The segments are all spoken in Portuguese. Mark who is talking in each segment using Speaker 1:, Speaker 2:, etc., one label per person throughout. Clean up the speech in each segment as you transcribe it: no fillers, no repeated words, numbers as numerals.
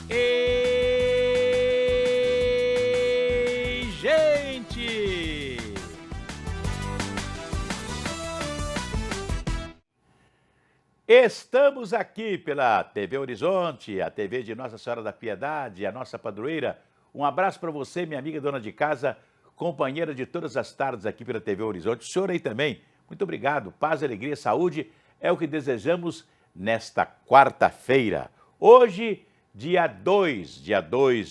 Speaker 1: Ei, gente! Estamos aqui pela TV Horizonte, a TV de Nossa Senhora da Piedade, a nossa padroeira. Um abraço para você, minha amiga dona de casa, companheira de todas as tardes aqui pela TV Horizonte. O senhor aí também, muito obrigado. Paz, alegria, saúde é o que desejamos nesta quarta-feira. Hoje, dia 2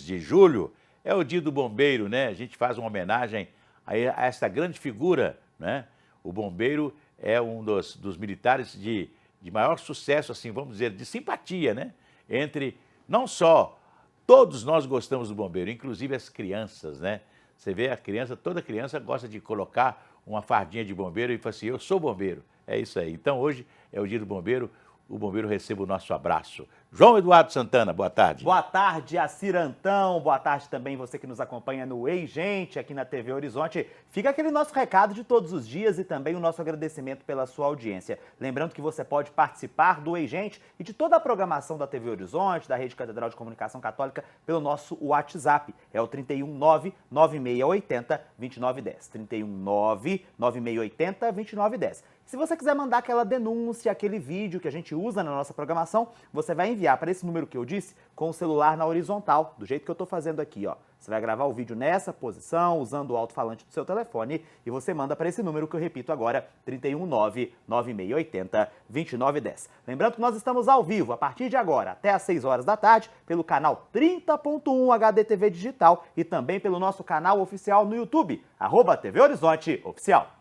Speaker 1: de julho, é o dia do bombeiro, né? A gente faz uma homenagem a essa grande figura, né? O bombeiro é um dos militares de maior sucesso, assim, vamos dizer, de simpatia, né? Entre, não só, todos nós gostamos do bombeiro, inclusive as crianças, né? Você vê a criança, toda criança gosta de colocar uma fardinha de bombeiro e fala assim, eu sou bombeiro. É isso aí. Então, hoje é o dia do bombeiro, o bombeiro recebe o nosso abraço. João Eduardo Santana, boa tarde.
Speaker 2: Boa tarde, Acirantão. Boa tarde também você que nos acompanha no Ei Gente, aqui na TV Horizonte. Fica aquele nosso recado de todos os dias e também o nosso agradecimento pela sua audiência. Lembrando que você pode participar do Ei Gente e de toda a programação da TV Horizonte, da Rede Catedral de Comunicação Católica, pelo nosso WhatsApp. É o 319-9680-2910. 319-9680-2910. Se você quiser mandar aquela denúncia, aquele vídeo que a gente usa na nossa programação, você vai enviar para esse número que eu disse com o celular na horizontal, do jeito que eu estou fazendo aqui, ó. Você vai gravar o vídeo nessa posição, usando o alto-falante do seu telefone, e você manda para esse número que eu repito agora, 319-9680-2910. Lembrando que nós estamos ao vivo, a partir de agora, até às 6 horas da tarde, pelo canal 30.1 HDTV Digital e também pelo nosso canal oficial no YouTube, @TV Horizonte Oficial.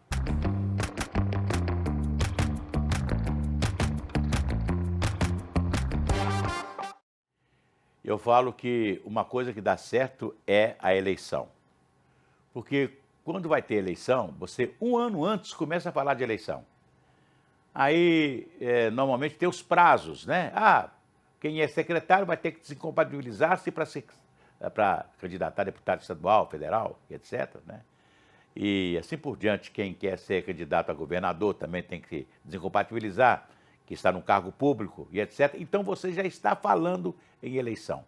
Speaker 1: Eu falo que uma coisa que dá certo é a eleição. Porque quando vai ter eleição, você um ano antes começa a falar de eleição. Aí, normalmente tem os prazos, né? Quem é secretário vai ter que desincompatibilizar-se para candidatar a deputado estadual, federal, etc., né? E assim por diante, quem quer ser candidato a governador também tem que desincompatibilizar, que está num cargo público e etc. Então você já está falando em eleição.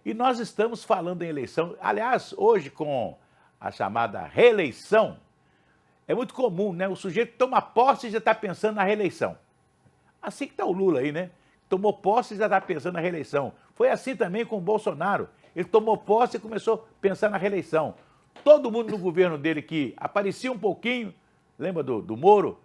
Speaker 1: E nós estamos falando em eleição, aliás, hoje com a chamada reeleição, é muito comum, né? O sujeito toma posse e já está pensando na reeleição. Assim que está o Lula aí, né? Tomou posse e já está pensando na reeleição. Foi assim também com o Bolsonaro. Ele tomou posse e começou a pensar na reeleição. Todo mundo no governo dele que aparecia um pouquinho, lembra do Moro?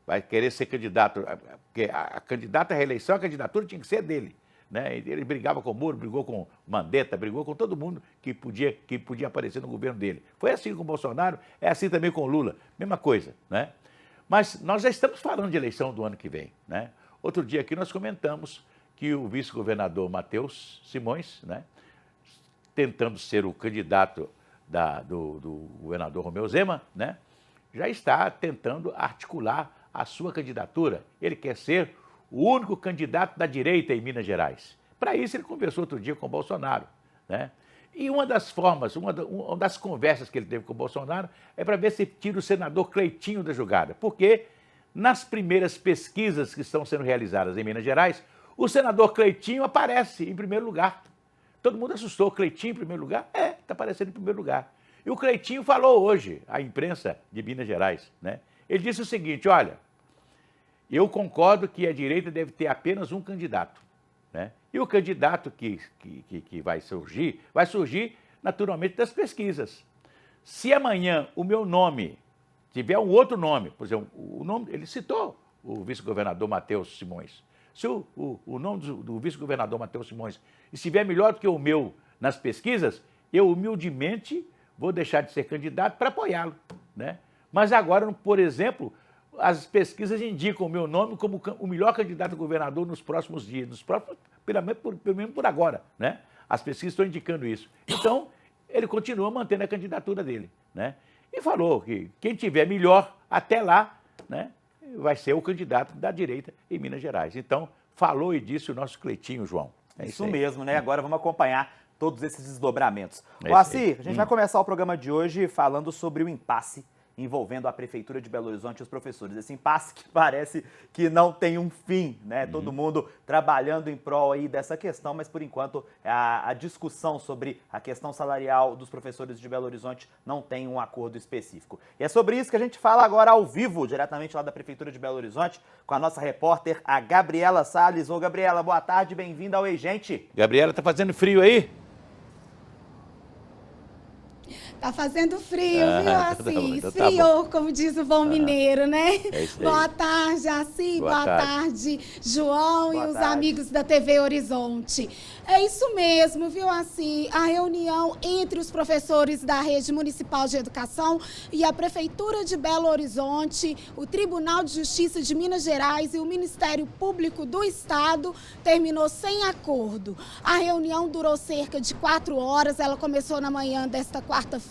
Speaker 1: Vai querer ser candidato, porque a candidata à reeleição, a candidatura tinha que ser dele, né? Ele brigava com o Moro, brigou com Mandetta, brigou com todo mundo que podia aparecer no governo dele. Foi assim com o Bolsonaro, é assim também com o Lula, mesma coisa, né? Mas nós já estamos falando de eleição do ano que vem, né? Outro dia aqui nós comentamos que o vice-governador Matheus Simões, né, tentando ser o candidato do governador Romeu Zema, né, já está tentando articular a sua candidatura. Ele quer ser o único candidato da direita em Minas Gerais. Para isso, ele conversou outro dia com o Bolsonaro, né? E uma das formas, uma das conversas que ele teve com o Bolsonaro é para ver se tira o senador Cleitinho da jogada. Porque nas primeiras pesquisas que estão sendo realizadas em Minas Gerais, o senador Cleitinho aparece em primeiro lugar. Todo mundo assustou. Cleitinho em primeiro lugar? Está aparecendo em primeiro lugar. E o Cleitinho falou hoje à imprensa de Minas Gerais, né? Ele disse o seguinte, olha, eu concordo que a direita deve ter apenas um candidato, né? E o candidato que vai surgir naturalmente das pesquisas. Se amanhã o meu nome tiver um outro nome, por exemplo, o nome, ele citou o vice-governador Matheus Simões. Se o nome do vice-governador Matheus Simões estiver melhor do que o meu nas pesquisas, eu humildemente vou deixar de ser candidato para apoiá-lo, né? Mas agora, por exemplo, as pesquisas indicam o meu nome como o melhor candidato a governador nos próximos dias, pelo menos por agora, né? As pesquisas estão indicando isso. Então, ele continua mantendo a candidatura dele, né? E falou que quem tiver melhor até lá, né, vai ser o candidato da direita em Minas Gerais. Então, falou e disse o nosso Cleitinho, João.
Speaker 2: É isso mesmo, né? Agora vamos acompanhar todos esses desdobramentos. Moacir, a gente vai começar o programa de hoje falando sobre o impasse envolvendo a Prefeitura de Belo Horizonte e os professores. Esse impasse que parece que não tem um fim, né? Todo mundo trabalhando em prol aí dessa questão, mas por enquanto a discussão sobre a questão salarial dos professores de Belo Horizonte não tem um acordo específico. E é sobre isso que a gente fala agora ao vivo, diretamente lá da Prefeitura de Belo Horizonte, com a nossa repórter, a Gabriela Salles. Ô, Gabriela, boa tarde, bem-vinda ao Ei Gente.
Speaker 1: Gabriela, tá fazendo frio aí?
Speaker 3: Tá fazendo frio, viu, Assi?
Speaker 1: Então
Speaker 3: Esfriou, como diz o bom mineiro, né?
Speaker 1: É isso aí.
Speaker 3: Boa tarde, Assi. Boa tarde, João
Speaker 2: Boa
Speaker 3: e os
Speaker 2: tarde.
Speaker 3: amigos da TV Horizonte. É isso mesmo, viu, Assi? A reunião entre os professores da Rede Municipal de Educação e a Prefeitura de Belo Horizonte, o Tribunal de Justiça de Minas Gerais e o Ministério Público do Estado terminou sem acordo. A reunião durou cerca de 4 horas, ela começou na manhã desta quarta-feira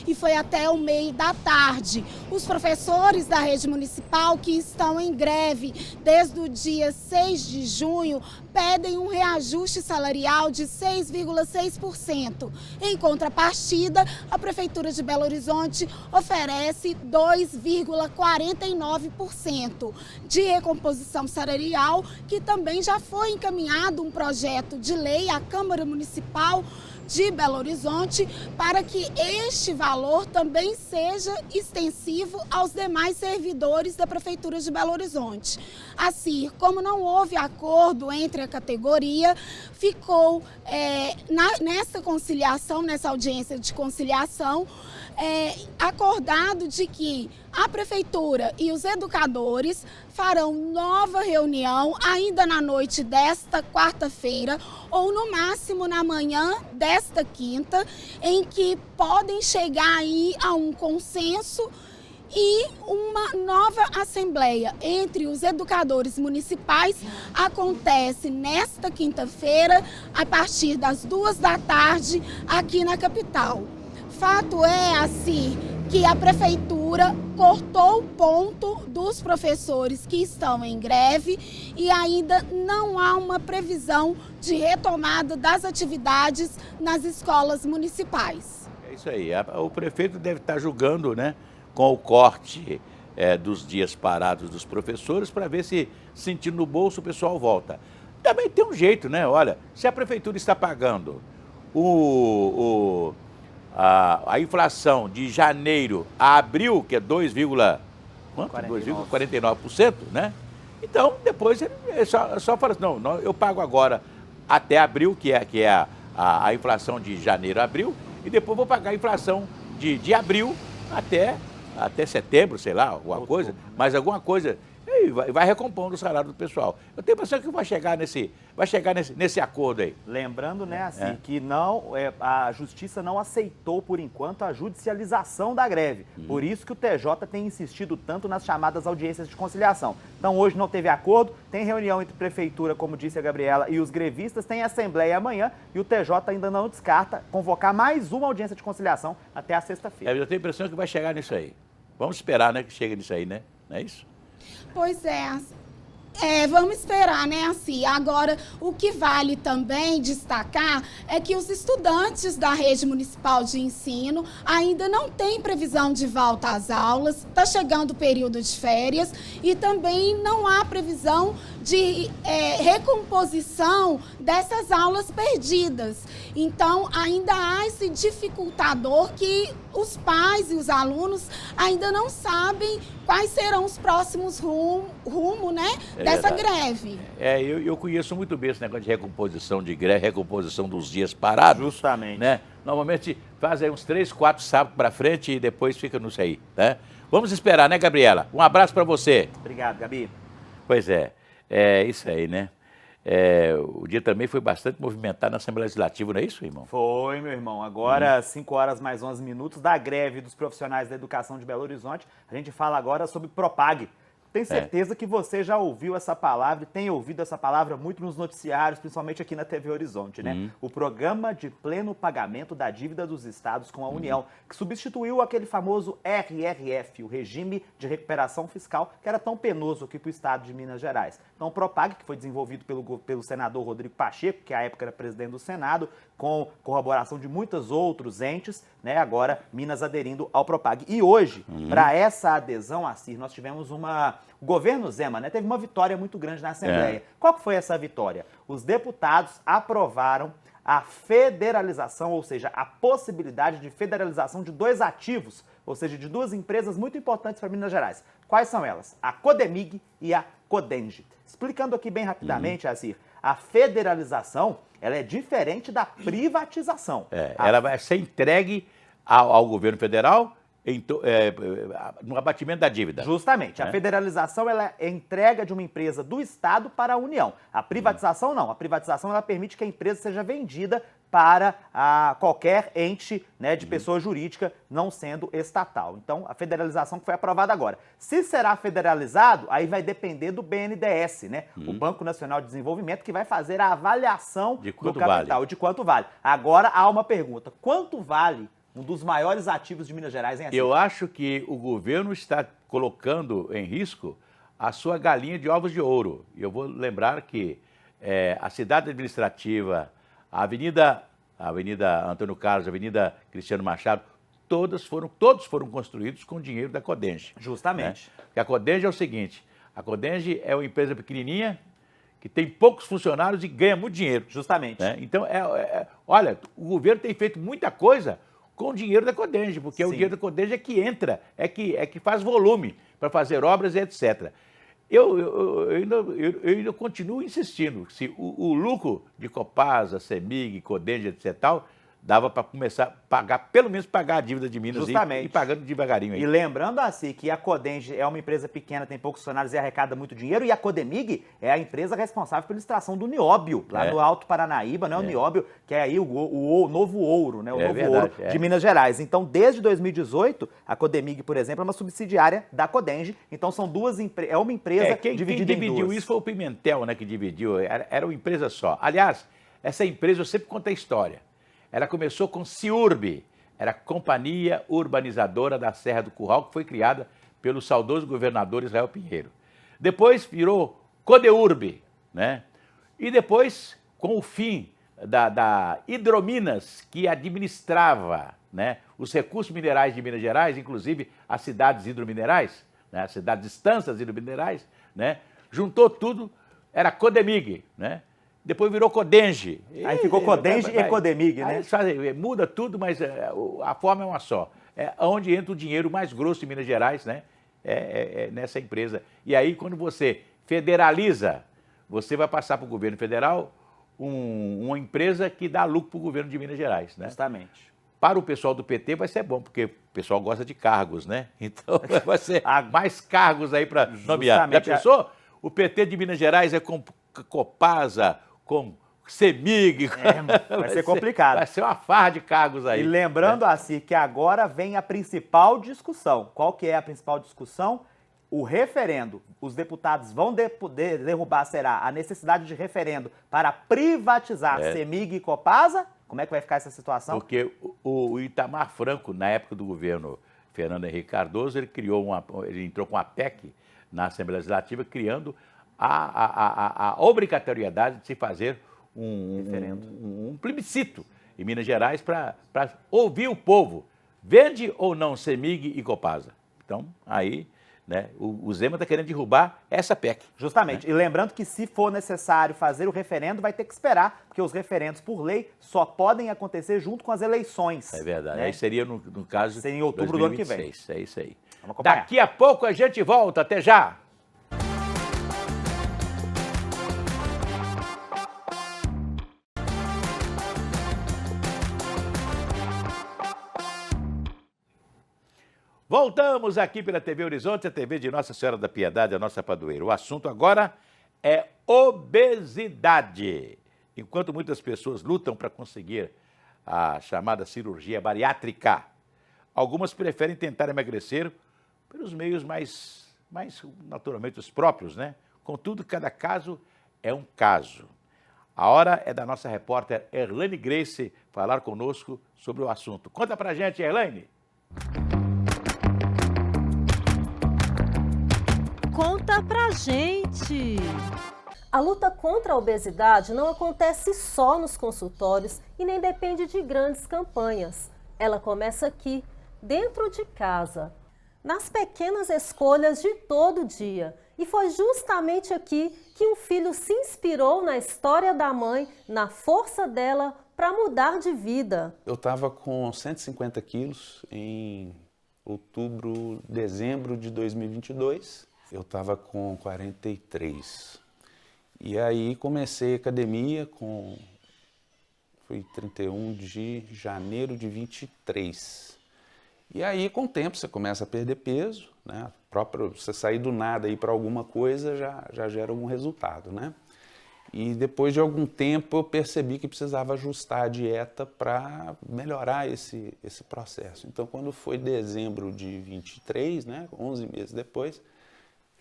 Speaker 3: e foi até o meio da tarde. Os professores da rede municipal que estão em greve desde o dia 6 de junho pedem um reajuste salarial de 6,6%. Em contrapartida, a Prefeitura de Belo Horizonte oferece 2,49% de recomposição salarial, que também já foi encaminhado um projeto de lei à Câmara Municipal de Belo Horizonte para que este valor também seja extensivo aos demais servidores da Prefeitura de Belo Horizonte. Assim, como não houve acordo entre a categoria, ficou nessa conciliação, nessa audiência de conciliação, acordado de que a Prefeitura e os educadores farão nova reunião ainda na noite desta quarta-feira ou no máximo na manhã desta quinta, em que podem chegar aí a um consenso e uma nova assembleia entre os educadores municipais acontece nesta quinta-feira a partir das 14h aqui na capital. Fato é, assim, que a Prefeitura cortou o ponto dos professores que estão em greve e ainda não há uma previsão de retomada das atividades nas escolas municipais.
Speaker 1: É isso aí. O prefeito deve estar julgando, né, com o corte dos dias parados dos professores para ver se, sentindo no bolso, o pessoal volta. Também tem um jeito, né? Olha, se a Prefeitura está pagando a inflação de janeiro a abril, que é 2,49%, né? Então, depois ele só fala assim, não, eu pago agora até abril, que é a inflação de janeiro a abril, e depois vou pagar a inflação de abril até setembro, sei lá, alguma coisa, mas alguma coisa, e vai recompondo o salário do pessoal. Eu tenho a impressão que vai chegar nesse acordo aí.
Speaker 2: Lembrando, né, assim, que não, a Justiça não aceitou, por enquanto, a judicialização da greve. Por isso que o TJ tem insistido tanto nas chamadas audiências de conciliação. Então, hoje não teve acordo, tem reunião entre Prefeitura, como disse a Gabriela, e os grevistas, tem assembleia amanhã, e o TJ ainda não descarta convocar mais uma audiência de conciliação até a sexta-feira.
Speaker 1: Eu tenho a impressão que vai chegar nisso aí. Vamos esperar, né, que chegue nisso aí, né? Não é isso?
Speaker 3: Pois é. Vamos esperar, né, assim. Agora, o que vale também destacar é que os estudantes da rede municipal de ensino ainda não têm previsão de volta às aulas, está chegando o período de férias e também não há previsão de recomposição dessas aulas perdidas. Então, ainda há esse dificultador que os pais e os alunos ainda não sabem quais serão os próximos rumo, né, dessa greve.
Speaker 1: Eu conheço muito bem esse negócio de recomposição de greve, recomposição dos dias parados.
Speaker 2: Justamente.
Speaker 1: Né? Normalmente faz aí uns 3, 4 sábados para frente e depois fica nisso aí, né? Vamos esperar, né, Gabriela? Um abraço para você.
Speaker 2: Obrigado, Gabi.
Speaker 1: Pois é isso aí, né? O dia também foi bastante movimentado na Assembleia Legislativa, não é isso, irmão?
Speaker 2: Foi, meu irmão. Agora, 5 horas mais 11 minutos da greve dos profissionais da educação de Belo Horizonte. A gente fala agora sobre Propag. Tenho certeza que você já ouviu essa palavra e tem ouvido essa palavra muito nos noticiários, principalmente aqui na TV Horizonte, né? O Programa de Pleno Pagamento da Dívida dos Estados com a União, que substituiu aquele famoso RRF, o Regime de Recuperação Fiscal, que era tão penoso aqui para o estado de Minas Gerais. Então, o Propag, que foi desenvolvido pelo senador Rodrigo Pacheco, que à época era presidente do Senado, com corroboração de muitos outros entes, né? Agora, Minas aderindo ao Propag. E hoje, para essa adesão, Assir, nós tivemos o governo Zema, né, teve uma vitória muito grande na Assembleia. Qual que foi essa vitória? Os deputados aprovaram a federalização, ou seja, a possibilidade de federalização de 2 ativos, ou seja, de 2 empresas muito importantes para Minas Gerais. Quais são elas? A Codemig e a Codenge. Explicando aqui bem rapidamente, Assir, a federalização, ela é diferente da privatização.
Speaker 1: Ela vai ser entregue ao governo federal no abatimento da dívida.
Speaker 2: Justamente. A federalização ela é entrega de uma empresa do Estado para a União. A privatização não. A privatização ela permite que a empresa seja vendida para qualquer ente, né, de pessoa jurídica, não sendo estatal. Então, a federalização que foi aprovada agora. Se será federalizado, aí vai depender do BNDES, né? O Banco Nacional de Desenvolvimento, que vai fazer a avaliação do capital, de quanto vale. Agora, há uma pergunta. Quanto vale um dos maiores ativos de Minas Gerais, hein, Assir?
Speaker 1: Eu acho que o governo está colocando em risco a sua galinha de ovos de ouro. E eu vou lembrar que a cidade administrativa, a Avenida Antônio Carlos, a Avenida Cristiano Machado, todos foram construídos com dinheiro da Codenge.
Speaker 2: Justamente.
Speaker 1: Né? Porque a Codenge é o seguinte, a Codenge é uma empresa pequenininha, que tem poucos funcionários e ganha muito dinheiro.
Speaker 2: Justamente.
Speaker 1: Né? Então, olha, o governo tem feito muita coisa com o dinheiro da Codenge, porque o dinheiro da Codenge é que entra, é que faz volume para fazer obras e etc. Eu ainda continuo insistindo, se o lucro de Copasa, Cemig, Codenge, etc. tal, dava para começar a pagar, pelo menos pagar a dívida de Minas e pagando devagarinho aí.
Speaker 2: E lembrando, assim, que a Codenge é uma empresa pequena, tem poucos funcionários e arrecada muito dinheiro, e a Codemig é a empresa responsável pela extração do nióbio, lá no Alto Paranaíba, né? O nióbio, que é aí o novo ouro, né? O novo ouro de Minas Gerais. Então, desde 2018, a Codemig, por exemplo, é uma subsidiária da Codenge. Então, são é uma empresa dividida em duas. Quem dividiu
Speaker 1: isso foi o Pimentel, né? Que dividiu, era uma empresa só. Aliás, essa empresa, eu sempre conto a história. Ela começou com CIURB, era a Companhia Urbanizadora da Serra do Curral, que foi criada pelo saudoso governador Israel Pinheiro. Depois virou CODEURB, né? E depois, com o fim da Hidrominas, que administrava, né, os recursos minerais de Minas Gerais, inclusive as cidades hidrominerais, né, as cidades estâncias hidrominerais, né, juntou tudo, era Codemig, né? Depois virou Codenge.
Speaker 2: Aí ficou Codenge e Codemig, né?
Speaker 1: Muda tudo, mas a forma é uma só. É onde entra o dinheiro mais grosso de Minas Gerais, né? É nessa empresa. E aí, quando você federaliza, você vai passar para o governo federal uma empresa que dá lucro para o governo de Minas Gerais, né?
Speaker 2: Justamente.
Speaker 1: Para o pessoal do PT vai ser bom, porque o pessoal gosta de cargos, né? Então vai ser mais cargos aí para nomear. Já pensou? O PT de Minas Gerais é com Copasa, com Cemig.
Speaker 2: Vai ser complicado.
Speaker 1: Vai ser uma farra de cargos aí.
Speaker 2: E lembrando, Assir, que agora vem a principal discussão. Qual que é a principal discussão? O referendo. Os deputados vão poder derrubar, será, a necessidade de referendo para privatizar Cemig e Copasa? Como é que vai ficar essa situação?
Speaker 1: Porque o Itamar Franco, na época do governo Fernando Henrique Cardoso, ele entrou com a PEC na Assembleia Legislativa, criando a obrigatoriedade de se fazer um plebiscito em Minas Gerais para ouvir o povo. Vende ou não Cemig e Copasa? Então, aí, né, o Zema está querendo derrubar essa PEC.
Speaker 2: Justamente.
Speaker 1: Né?
Speaker 2: E lembrando que se for necessário fazer o referendo, vai ter que esperar, porque os referendos, por lei, só podem acontecer junto com as eleições.
Speaker 1: É verdade. Né? Aí seria, no caso,
Speaker 2: seria em outubro 2026. Do ano que vem.
Speaker 1: É isso aí.
Speaker 2: Vamos acompanhar.
Speaker 1: Daqui a pouco a gente volta. Até já! Voltamos aqui pela TV Horizonte, a TV de Nossa Senhora da Piedade, a nossa padroeira. O assunto agora é obesidade. Enquanto muitas pessoas lutam para conseguir a chamada cirurgia bariátrica, algumas preferem tentar emagrecer pelos meios mais mas naturalmente os próprios, né? Contudo, cada caso é um caso. A hora é da nossa repórter Erlane Grace falar conosco sobre o assunto. Conta pra gente, Erlane.
Speaker 4: Conta pra gente!
Speaker 5: A luta contra a obesidade não acontece só nos consultórios e nem depende de grandes campanhas. Ela começa aqui, dentro de casa, nas pequenas escolhas de todo dia. E foi justamente aqui que um filho se inspirou na história da mãe, na força dela para mudar de vida.
Speaker 6: Eu estava com 150 quilos em dezembro de 2022. Eu estava com 43. E aí comecei a academia foi 31 de janeiro de 23. E aí com o tempo você começa a perder peso, né? Você sair do nada e ir para alguma coisa já gera algum resultado, né? E depois de algum tempo eu percebi que precisava ajustar a dieta para melhorar esse processo. Então quando foi dezembro de 23, né, 11 meses depois,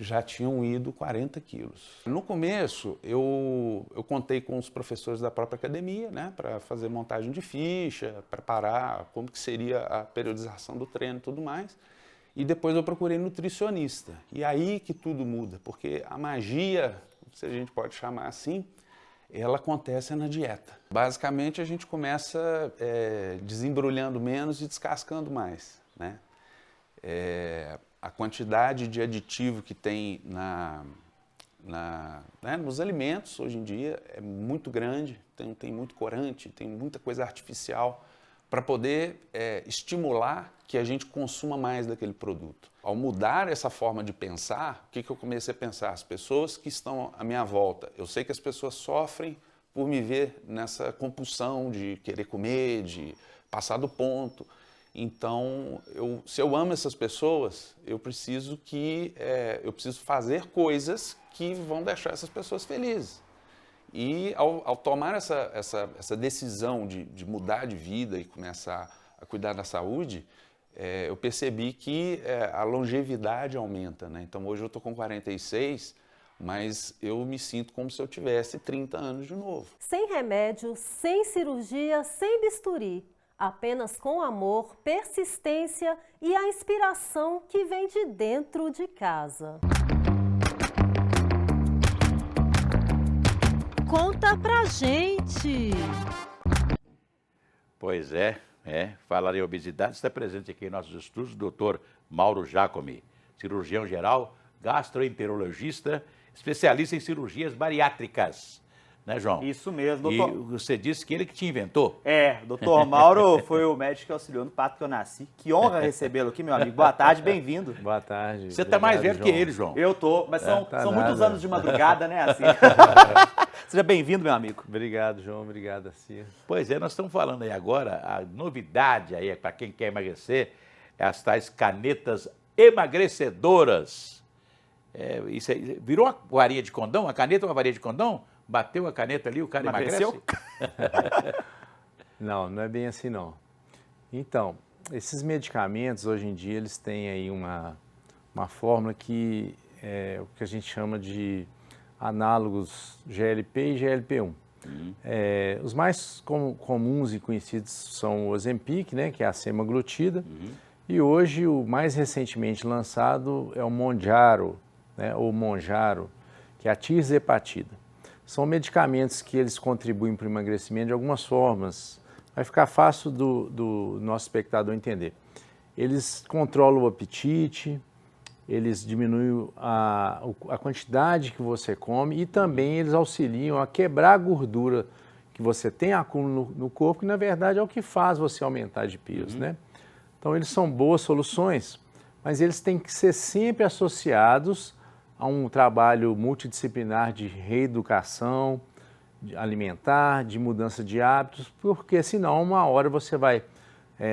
Speaker 6: já tinham ido 40 quilos. No começo, eu contei com os professores da própria academia, né, para fazer montagem de ficha, preparar como que seria a periodização do treino e tudo mais. E depois eu procurei nutricionista. E aí que tudo muda, porque a magia, se a gente pode chamar assim, ela acontece na dieta. Basicamente, a gente começa desembrulhando menos e descascando mais, né? A quantidade de aditivo que tem nos alimentos hoje em dia é muito grande, tem muito corante, tem muita coisa artificial para poder estimular que a gente consuma mais daquele produto. Ao mudar essa forma de pensar, o que eu comecei a pensar? As pessoas que estão à minha volta, eu sei que as pessoas sofrem por me ver nessa compulsão de querer comer, de passar do ponto. Então, se eu amo essas pessoas, eu preciso fazer coisas que vão deixar essas pessoas felizes. E ao tomar essa decisão de mudar de vida e começar a cuidar da saúde, eu percebi que a longevidade aumenta, né? Então, hoje eu estou com 46, mas eu me sinto como se eu tivesse 30 anos de novo.
Speaker 5: Sem remédio, sem cirurgia, sem bisturi. Apenas com amor, persistência e a inspiração que vem de dentro de casa.
Speaker 4: Conta pra gente!
Speaker 1: Pois falar em obesidade, está presente aqui em nossos estúdios o doutor Mauro Giacomi, cirurgião geral, gastroenterologista, especialista em cirurgias bariátricas. Né, João?
Speaker 2: Isso mesmo, doutor.
Speaker 1: E você disse que ele que te inventou.
Speaker 2: Doutor Mauro foi o médico que auxiliou no parto que eu nasci. Que honra recebê-lo aqui, meu amigo. Boa tarde, bem-vindo.
Speaker 7: Boa tarde.
Speaker 1: Você está mais velho que ele, João.
Speaker 2: Eu tô, mas são muitos anos de madrugada, né, assim. Seja bem-vindo, meu amigo.
Speaker 7: Obrigado, João. Obrigado, Assia.
Speaker 1: Pois nós estamos falando aí agora, a novidade aí para quem quer emagrecer, é as tais canetas emagrecedoras. Isso aí, virou uma varinha de condão? A caneta é uma varinha de condão? Bateu a caneta ali, o cara emagreceu?
Speaker 7: Não é bem assim não. Então, esses medicamentos hoje em dia eles têm aí uma fórmula que é o que a gente chama de análogos GLP e GLP-1. Os mais comuns e conhecidos são o Ozempic, né, que é a semaglutida, e hoje o mais recentemente lançado é o Mounjaro, né, ou Mounjaro, que é a tirzepatida. São medicamentos que eles contribuem para o emagrecimento de algumas formas. Vai ficar fácil do nosso espectador entender. Eles controlam o apetite, eles diminuem a quantidade que você come e também eles auxiliam a quebrar a gordura que você tem acúmulo no corpo, que na verdade é o que faz você aumentar de peso, né? Então eles são boas soluções, mas eles têm que ser sempre associados a um trabalho multidisciplinar de reeducação alimentar, de mudança de hábitos, porque senão uma hora você vai,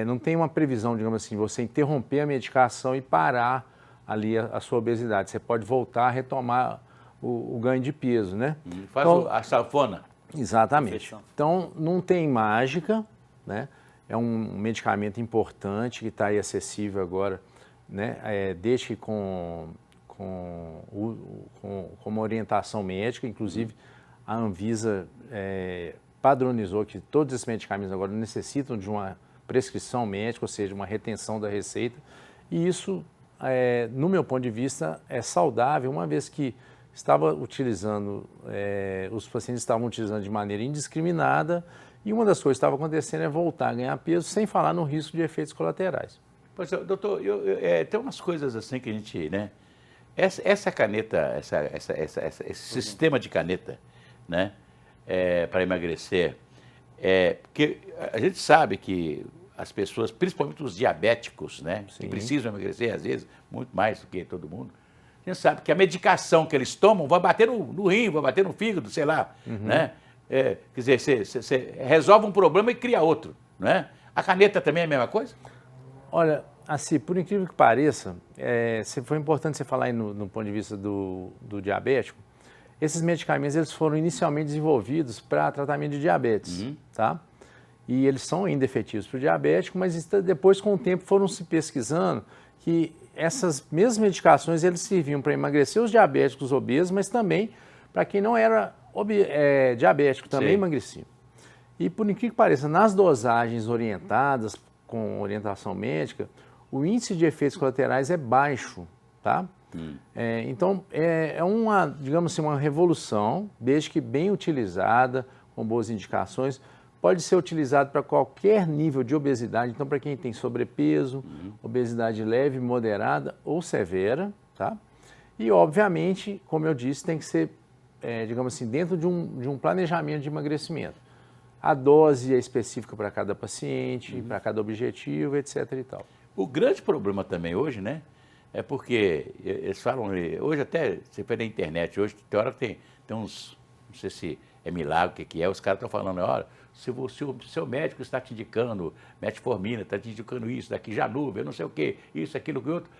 Speaker 7: não tem uma previsão, digamos assim, você interromper a medicação e parar ali a sua obesidade. Você pode voltar a retomar o ganho de peso, né?
Speaker 1: Faz
Speaker 7: então,
Speaker 1: a sanfona.
Speaker 7: Exatamente. Então não tem mágica, né? É um medicamento importante que está aí acessível agora, né? Desde que com uma orientação médica, inclusive a Anvisa padronizou que todos esses medicamentos agora necessitam de uma prescrição médica, ou seja, uma retenção da receita, e isso, no meu ponto de vista, é saudável, uma vez que os pacientes estavam utilizando de maneira indiscriminada, e uma das coisas que estava acontecendo é voltar a ganhar peso, sem falar no risco de efeitos colaterais.
Speaker 1: Pois, doutor, tem umas coisas assim que a gente, né? Essa caneta, esse sistema de caneta, né? Para emagrecer, porque a gente sabe que as pessoas, principalmente os diabéticos, né? Que precisam emagrecer, às vezes, muito mais do que todo mundo, a gente sabe que a medicação que eles tomam vai bater no rim, vai bater no fígado, sei lá, né? Quer dizer, você resolve um problema e cria outro, né? A caneta também é a mesma coisa?
Speaker 7: Olha, assim, por incrível que pareça, foi importante você falar aí no ponto de vista do diabético, esses medicamentos eles foram inicialmente desenvolvidos para tratamento de diabetes, tá? E eles são ainda efetivos para o diabético, mas depois, com o tempo, foram se pesquisando que essas mesmas medicações eles serviam para emagrecer os diabéticos obesos, mas também para quem não era diabético, também emagrecia. E por incrível que pareça, nas dosagens orientadas, com orientação médica, o índice de efeitos colaterais é baixo, tá? Então, digamos assim, uma revolução, desde que bem utilizada, com boas indicações, pode ser utilizado para qualquer nível de obesidade, então para quem tem sobrepeso, obesidade leve, moderada ou severa, tá? E, obviamente, como eu disse, tem que ser, digamos assim, dentro de um planejamento de emagrecimento. A dose é específica para cada paciente, para cada objetivo, etc. e tal.
Speaker 1: O grande problema também hoje, né, é porque eles falam, hoje até, você vê na internet, hoje tem hora que tem uns, não sei se é milagre, o que é, os caras estão falando, olha, se o seu médico está te indicando metformina, está te indicando isso, daqui Janúvia, não sei o quê, isso, aquilo, que outro,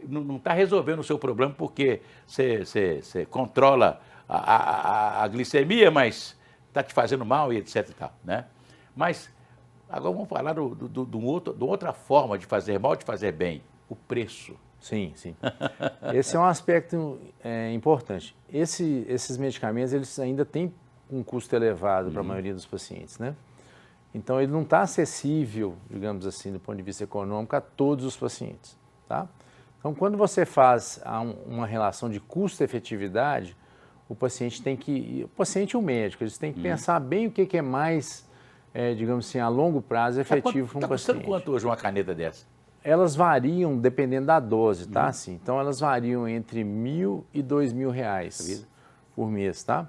Speaker 1: não está resolvendo o seu problema porque você controla a glicemia, mas está te fazendo mal e etc e tal, né? Mas agora vamos falar de outra forma de fazer mal, de fazer bem, o preço.
Speaker 7: Sim, sim. Esse é um aspecto importante. Esses medicamentos, eles ainda têm um custo elevado para a maioria dos pacientes, né? Então, ele não está acessível, digamos assim, do ponto de vista econômico, a todos os pacientes, tá? Então, quando você faz uma relação de custo-efetividade, o paciente e o médico, eles têm que pensar bem o que é mais, digamos assim, a longo prazo efetivo para um paciente.
Speaker 1: Está custando quanto hoje uma caneta dessa?
Speaker 7: Elas variam dependendo da dose, tá? Assim, então, elas variam entre R$1.000 e R$2.000 por mês, tá?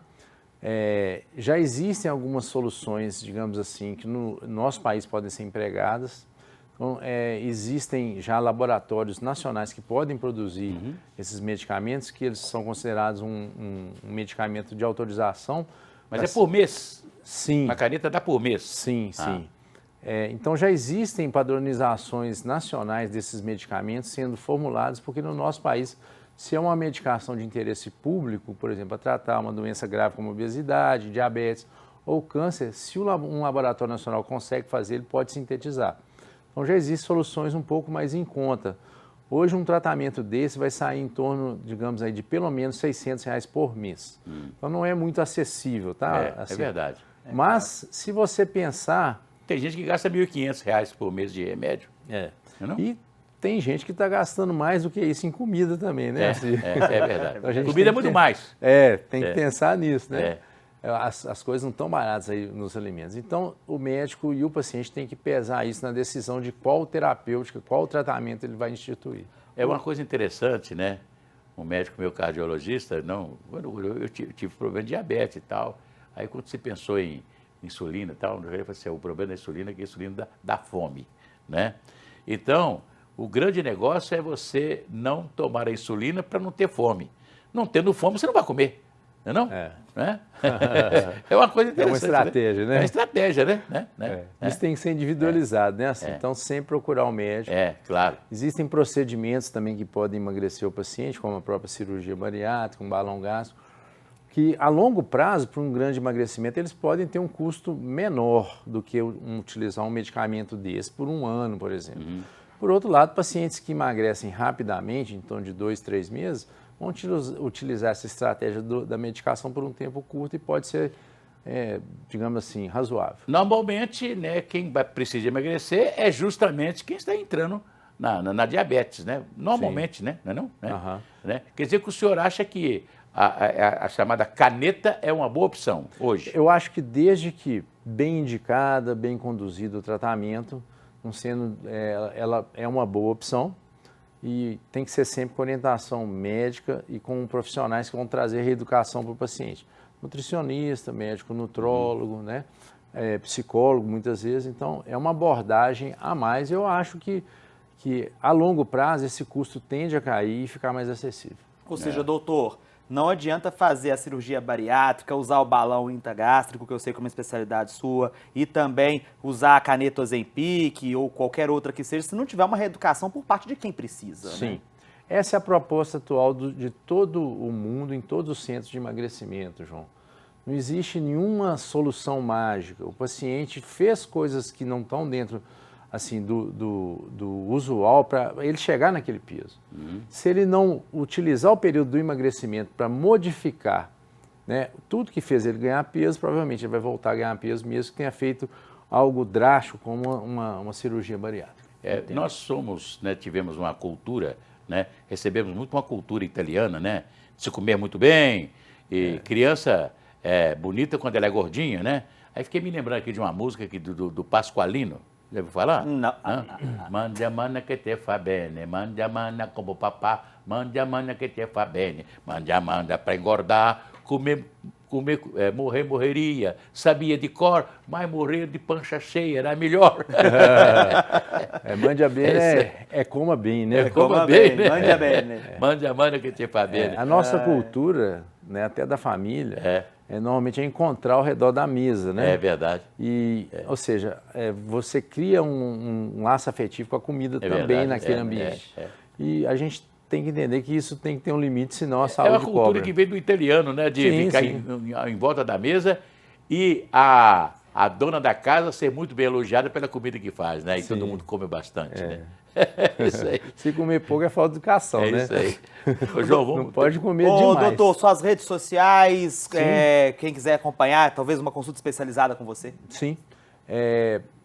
Speaker 7: Já existem algumas soluções, digamos assim, que no nosso país podem ser empregadas. Então, existem já laboratórios nacionais que podem produzir esses medicamentos, que eles são considerados um medicamento de autorização.
Speaker 1: Mas é por mês?
Speaker 7: Sim.
Speaker 1: Uma caneta dá por mês?
Speaker 7: Sim, sim. Então, já existem padronizações nacionais desses medicamentos sendo formulados, porque no nosso país, se é uma medicação de interesse público, por exemplo, para tratar uma doença grave como obesidade, diabetes ou câncer, se um laboratório nacional consegue fazer, ele pode sintetizar. Então, já existem soluções um pouco mais em conta. Hoje, um tratamento desse vai sair em torno, digamos aí, de pelo menos R$600 por mês. Então, não é muito acessível, tá?
Speaker 1: É verdade.
Speaker 7: Mas, se você pensar...
Speaker 1: Tem gente que gasta R$1.500 por mês de remédio. Não?
Speaker 7: E tem gente que está gastando mais do que isso em comida também, né?
Speaker 1: É verdade.
Speaker 7: Então,
Speaker 1: comida é muito mais.
Speaker 7: Tem que pensar nisso, né? As coisas não estão baratas aí nos alimentos. Então, o médico e o paciente têm que pesar isso na decisão de qual terapêutica, qual tratamento ele vai instituir.
Speaker 1: É uma coisa interessante, né? Um médico meu cardiologista, eu tive problema de diabetes e tal. Aí, quando se pensou em insulina e tal, ele falou assim, o problema da insulina é que a insulina dá fome, né? Então, o grande negócio é você não tomar a insulina para não ter fome. Não tendo fome, você não vai comer. Não é? Né? É uma coisa interessante.
Speaker 7: É uma estratégia, né?
Speaker 1: É uma estratégia, né?
Speaker 7: Isso tem que ser individualizado, né? Assim, então, sempre procurar o médico.
Speaker 1: Claro.
Speaker 7: Existem procedimentos também que podem emagrecer o paciente, como a própria cirurgia bariátrica, um balão gástrico, que a longo prazo, para um grande emagrecimento, eles podem ter um custo menor do que utilizar um medicamento desse por um ano, por exemplo. Por outro lado, pacientes que emagrecem rapidamente, em torno de 2, 3 meses, vão utilizar essa estratégia da medicação por um tempo curto e pode ser, digamos assim, razoável.
Speaker 1: Normalmente, né, quem precisa emagrecer é justamente quem está entrando na diabetes, né? Normalmente, né? Não é não? Né? Quer dizer que o senhor acha que a chamada caneta é uma boa opção hoje?
Speaker 7: Eu acho que desde que bem indicada, bem conduzido o tratamento, não sendo, ela é uma boa opção e tem que ser sempre com orientação médica e com profissionais que vão trazer reeducação para o paciente. Nutricionista, médico, nutrólogo, né? Psicólogo muitas vezes, então é uma abordagem a mais. Eu acho que a longo prazo esse custo tende a cair e ficar mais acessível.
Speaker 2: Ou seja, doutor, não adianta fazer a cirurgia bariátrica, usar o balão intragástrico, que eu sei que é uma especialidade sua, e também usar a caneta Ozempic ou qualquer outra que seja, se não tiver uma reeducação por parte de quem precisa.
Speaker 7: Sim.
Speaker 2: Né?
Speaker 7: Essa é a proposta atual de todo o mundo, em todos os centros de emagrecimento, João. Não existe nenhuma solução mágica. O paciente fez coisas que não estão dentro assim, do usual para ele chegar naquele peso. Se ele não utilizar o período do emagrecimento para modificar, né, tudo que fez ele ganhar peso, provavelmente ele vai voltar a ganhar peso mesmo que tenha feito algo drástico como uma cirurgia bariátrica.
Speaker 1: Nós né, tivemos uma cultura, né, recebemos muito uma cultura italiana, né, de se comer muito bem, e criança bonita quando ela é gordinha, né? Aí fiquei me lembrando aqui de uma música aqui do Pasqualino. Já ouviu falar?
Speaker 2: Não.
Speaker 1: Mangia mana que te fa bene, mangia mana como papá, mangia mana que te fa bene, mangia mana para engordar, comer, morreria, sabia de cor, mas morrer de pancha cheia era melhor.
Speaker 7: Mangia bene coma bem, né?
Speaker 1: Coma bem, né?
Speaker 2: Mangia bene.
Speaker 1: Mangia mana que te fa bene.
Speaker 7: A nossa cultura, né, até da família, normalmente é encontrar ao redor da mesa, né?
Speaker 1: É verdade.
Speaker 7: Ou seja, você cria um laço afetivo com a comida também
Speaker 1: verdade,
Speaker 7: naquele ambiente. E a gente tem que entender que isso tem que ter um limite, senão a saúde cobra.
Speaker 1: É uma cultura que vem do italiano, né? De ficar em volta da mesa e a dona da casa ser muito bem elogiada pela comida que faz, né? E todo mundo come bastante, né? É isso aí.
Speaker 7: Se comer pouco é falta de educação, né?
Speaker 1: É isso aí. Ô, João,
Speaker 7: não pode comer
Speaker 2: Ô,
Speaker 7: demais.
Speaker 2: doutor, suas redes sociais, quem quiser acompanhar, talvez uma consulta especializada com você.
Speaker 7: Sim.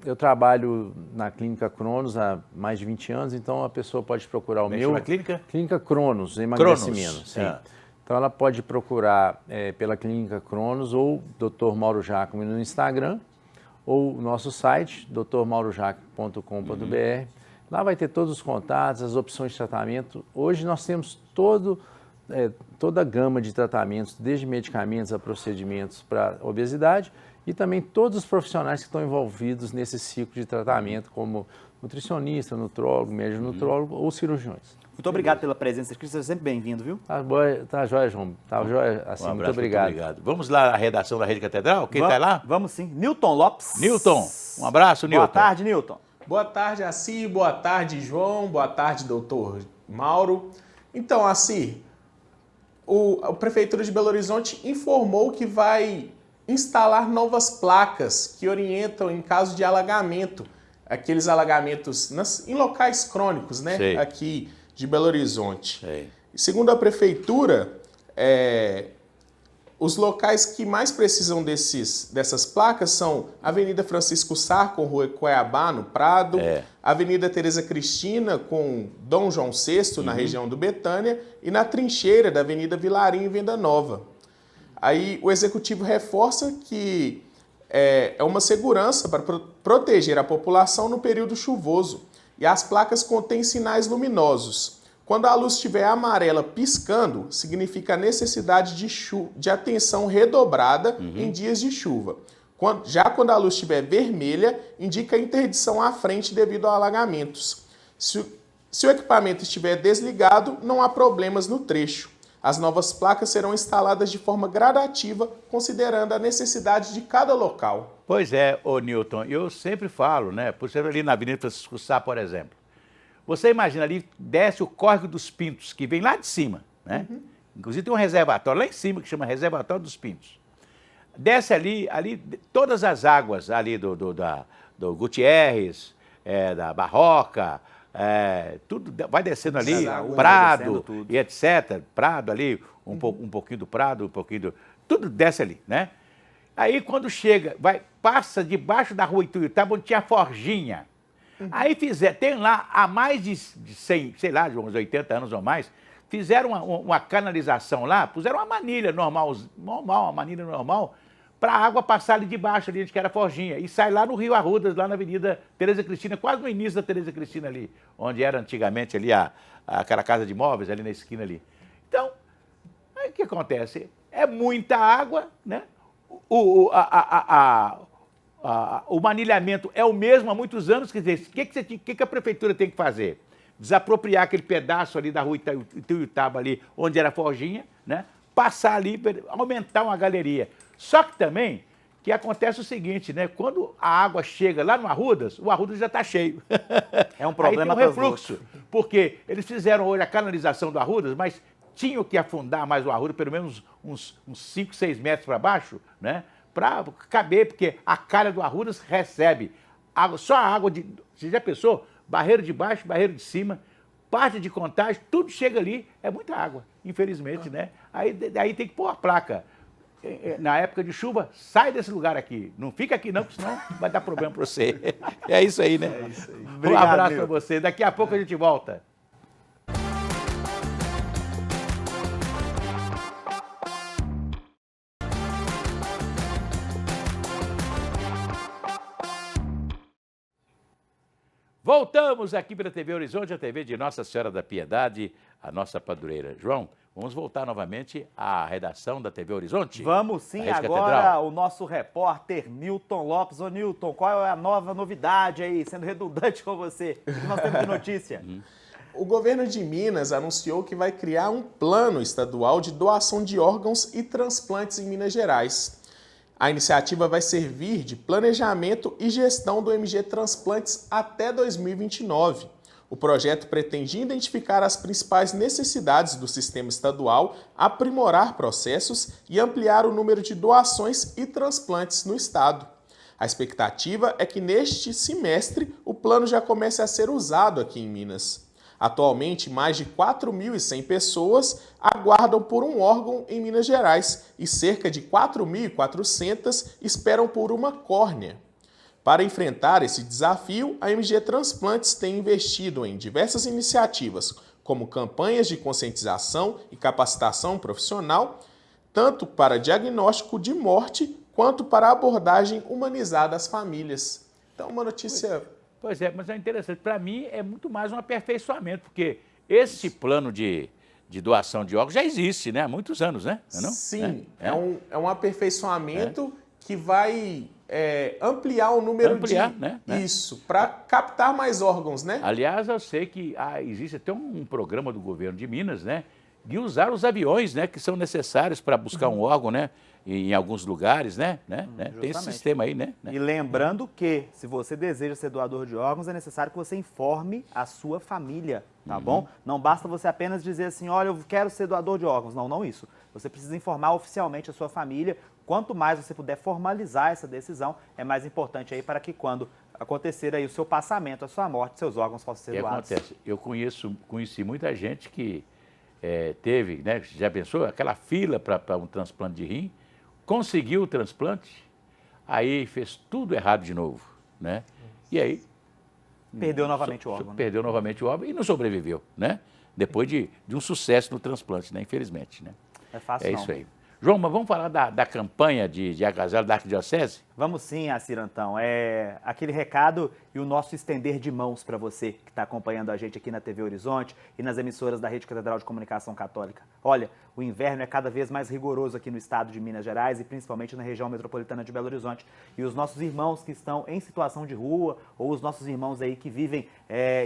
Speaker 7: Eu trabalho na Clínica Cronos há mais de 20 anos, então a pessoa pode procurar o meu...
Speaker 1: Chama clínica?
Speaker 7: Clínica Cronos, emagrecimento.
Speaker 1: Cronos.
Speaker 7: Sim. Então ela pode procurar pela Clínica Cronos ou Dr. Mauro Jacome no Instagram ou o nosso site, drmaurojacome.com.br. Lá vai ter todos os contatos, as opções de tratamento. Hoje nós temos toda a gama de tratamentos, desde medicamentos a procedimentos para obesidade e também todos os profissionais que estão envolvidos nesse ciclo de tratamento, como nutricionista, nutrólogo, médico nutrólogo ou cirurgiões.
Speaker 2: Muito obrigado pela presença aqui, você é sempre bem-vindo, viu?
Speaker 7: Tá joia, João. Tá joia, assim, muito obrigado.
Speaker 1: Vamos lá na redação da Rede Catedral? Quem está lá?
Speaker 2: Vamos sim. Newton Lopes.
Speaker 1: Newton, um abraço, Newton.
Speaker 2: Boa tarde, Newton.
Speaker 8: Boa tarde, Assir. Boa tarde, João. Boa tarde, doutor Mauro. Então, Assir, a Prefeitura de Belo Horizonte informou que vai instalar novas placas que orientam em caso de alagamento, aqueles alagamentos em locais crônicos, né?
Speaker 1: Sei.
Speaker 8: Aqui de Belo Horizonte.
Speaker 1: Sei.
Speaker 8: Segundo a Prefeitura, os locais que mais precisam dessas placas são Avenida Francisco Sá, com Rua Cuiabá, no Prado, Avenida Tereza Cristina, com Dom João VI, na região do Betânia, e na trincheira da Avenida Vilarinho, em Venda Nova. Aí o Executivo reforça que é uma segurança para proteger a população no período chuvoso, e as placas contêm sinais luminosos. Quando a luz estiver amarela piscando, significa a necessidade de atenção redobrada em dias de chuva. Quando a luz estiver vermelha, indica a interdição à frente devido a alagamentos. Se o equipamento estiver desligado, não há problemas no trecho. As novas placas serão instaladas de forma gradativa, considerando a necessidade de cada local.
Speaker 1: Pois é, ô Newton, eu sempre falo, né? Por exemplo, ali na Avenida Francisco Sá, por exemplo. Você imagina ali, desce o Córrego dos Pintos, que vem lá de cima, né? Inclusive tem um reservatório lá em cima que chama Reservatório dos Pintos. Desce ali todas as águas ali do Gutierrez, da Barroca, tudo vai descendo ali,
Speaker 2: Descendo
Speaker 1: Prado
Speaker 2: tudo.
Speaker 1: e etc. Prado ali, um pouquinho do Prado, um pouquinho do... Tudo desce ali, né? Aí quando chega, passa debaixo da rua Ituiutaba, onde tinha a Forjinha. Aí tem lá, há mais de 100, sei lá, de uns 80 anos ou mais, fizeram uma canalização lá, puseram uma manilha normal, uma manilha normal, para a água passar ali debaixo, ali onde que era a Forjinha, e sai lá no Rio Arrudas, lá na Avenida Tereza Cristina, quase no início da Tereza Cristina ali, onde era antigamente ali aquela casa de móveis, ali na esquina ali. Então, aí o que acontece? É muita água, né? O manilhamento é o mesmo há muitos anos, quer dizer, o que a prefeitura tem que fazer? Desapropriar aquele pedaço ali da rua Ituiutaba ali, onde era a Forjinha, né? Passar ali, aumentar uma galeria. Só que também, que acontece o seguinte, né? Quando a água chega lá no Arrudas, o Arrudas já está cheio.
Speaker 2: É um problema
Speaker 1: aí tem um refluxo, porque eles fizeram hoje a canalização do Arrudas, mas tinham que afundar mais o Arruda, pelo menos uns 5, 6 metros para baixo, né? Para caber, porque a calha do Arrudas recebe água, só a água de... Você já pensou? Barreiro de baixo, barreiro de cima, parte de contagem, tudo chega ali, é muita água, infelizmente, né? Aí tem que pôr a placa. Na época de chuva, sai desse lugar aqui. Não fica aqui não, porque senão vai dar problema para você. É isso aí, né? É isso aí. Um abraço para você. Daqui a pouco a gente volta. Voltamos aqui para a TV Horizonte, a TV de Nossa Senhora da Piedade, a nossa padroeira. João, vamos voltar novamente à redação da TV Horizonte?
Speaker 2: Vamos sim, agora o nosso repórter Newton Lopes. Ô Newton, qual é a nova novidade aí, sendo redundante com você? O que nós temos de notícia?
Speaker 8: O governo de Minas anunciou que vai criar um plano estadual de doação de órgãos e transplantes em Minas Gerais. A iniciativa vai servir de planejamento e gestão do MG Transplantes até 2029. O projeto pretende identificar as principais necessidades do sistema estadual, aprimorar processos e ampliar o número de doações e transplantes no estado. A expectativa é que neste semestre o plano já comece a ser usado aqui em Minas. Atualmente, mais de 4.100 pessoas aguardam por um órgão em Minas Gerais e cerca de 4.400 esperam por uma córnea. Para enfrentar esse desafio, a MG Transplantes tem investido em diversas iniciativas, como campanhas de conscientização e capacitação profissional, tanto para diagnóstico de morte quanto para abordagem humanizada às famílias. Então, uma notícia...
Speaker 1: Pois é, mas é interessante. Para mim, é muito mais um aperfeiçoamento, porque esse plano de doação de órgãos já existe, né? Há muitos anos, né? Não?
Speaker 8: Sim, é um aperfeiçoamento que vai ampliar o número
Speaker 1: né?
Speaker 8: Isso, para captar mais órgãos, né?
Speaker 1: Aliás, eu sei que existe até um programa do governo de Minas, né? De usar os aviões, né? Que são necessários para buscar um órgão, né? Em alguns lugares, né? Tem esse sistema aí, né?
Speaker 2: E lembrando que, se você deseja ser doador de órgãos, é necessário que você informe a sua família, tá bom? Não basta você apenas dizer assim, olha, eu quero ser doador de órgãos. Não isso. Você precisa informar oficialmente a sua família. Quanto mais você puder formalizar essa decisão, é mais importante aí para que quando acontecer aí o seu passamento, a sua morte, seus órgãos possam ser doados.
Speaker 1: Acontece. Eu conheci muita gente que teve, né? Já pensou? Aquela fila para um transplante de rim, conseguiu o transplante, aí fez tudo errado de novo, né? E aí...
Speaker 2: Perdeu novamente o órgão.
Speaker 1: Perdeu novamente o órgão e não sobreviveu, né? Depois de um sucesso no transplante, né? Infelizmente, né?
Speaker 2: É fácil, não.
Speaker 1: É isso aí. João, mas vamos falar da campanha de agasalho da Arquidiocese?
Speaker 2: Vamos sim, Acirantão. É aquele recado e o nosso estender de mãos para você que está acompanhando a gente aqui na TV Horizonte e nas emissoras da Rede Catedral de Comunicação Católica. Olha, o inverno é cada vez mais rigoroso aqui no estado de Minas Gerais e principalmente na região metropolitana de Belo Horizonte. E os nossos irmãos que estão em situação de rua ou os nossos irmãos aí que vivem,